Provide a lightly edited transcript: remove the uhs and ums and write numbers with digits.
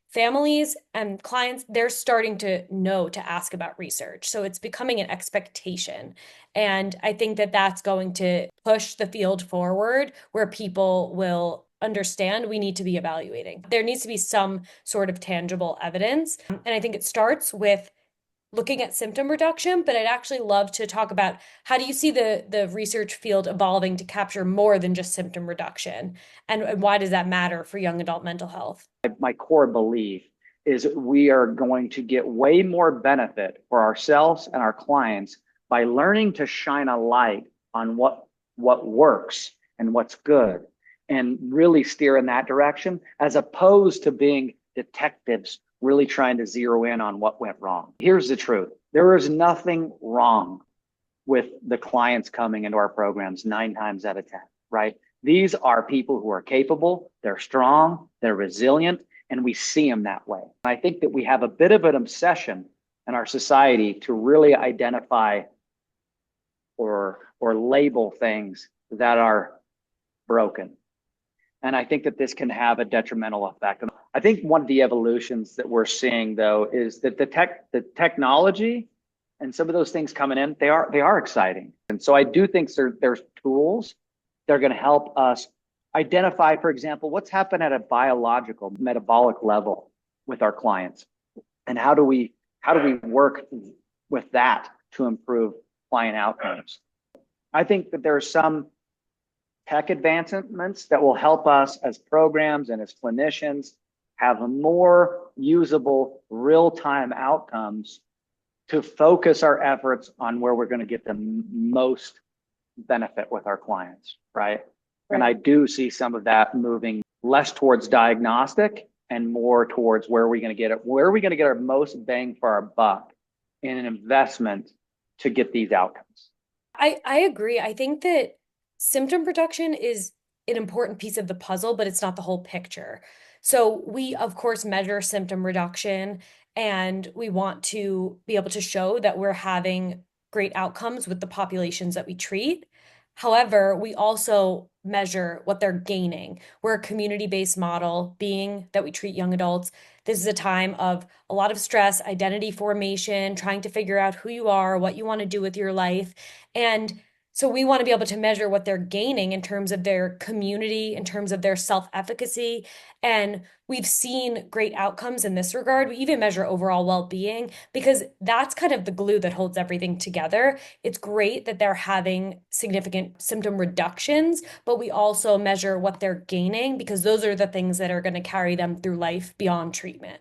families and clients, they're starting to know to ask about research. So it's becoming an expectation. And I think that that's going to push the field forward where people will understand we need to be evaluating. There needs to be some sort of tangible evidence. And I think it starts with looking at symptom reduction, but I'd actually love to talk about how do you see the research field evolving to capture more than just symptom reduction, and why does that matter for young adult mental health? My core belief is we are going to get way more benefit for ourselves and our clients by learning to shine a light on what works and what's good and really steer in that direction, as opposed to being detectives really trying to zero in on what went wrong. Here's the truth. There is nothing wrong with the clients coming into our programs 9 times out of 10, right? These are people who are capable, they're strong, they're resilient, and we see them that way. I think that we have a bit of an obsession in our society to really identify or label things that are broken. And I think that this can have a detrimental effect. I think one of the evolutions that we're seeing, though, is that the technology and some of those things coming in, they are exciting. And so I do think there's tools that are going to help us identify, for example, what's happened at a biological metabolic level with our clients, and how do we work with that to improve client outcomes. I think that there are some tech advancements that will help us as programs and as clinicians have more usable real-time outcomes to focus our efforts on where we're going to get the most benefit with our clients, right? And I do see some of that moving less towards diagnostic and more towards where are we going to get our most bang for our buck in an investment to get these outcomes. I agree. I think that symptom reduction is an important piece of the puzzle, but it's not the whole picture. So we, of course, measure symptom reduction, and we want to be able to show that we're having great outcomes with the populations that we treat. However, we also measure what they're gaining. We're a community-based model, being that we treat young adults. This is a time of a lot of stress, identity formation, trying to figure out who you are, what you want to do with your life. And so we want to be able to measure what they're gaining in terms of their community, in terms of their self-efficacy. And we've seen great outcomes in this regard. We even measure overall well-being because that's kind of the glue that holds everything together. It's great that they're having significant symptom reductions, but we also measure what they're gaining because those are the things that are going to carry them through life beyond treatment.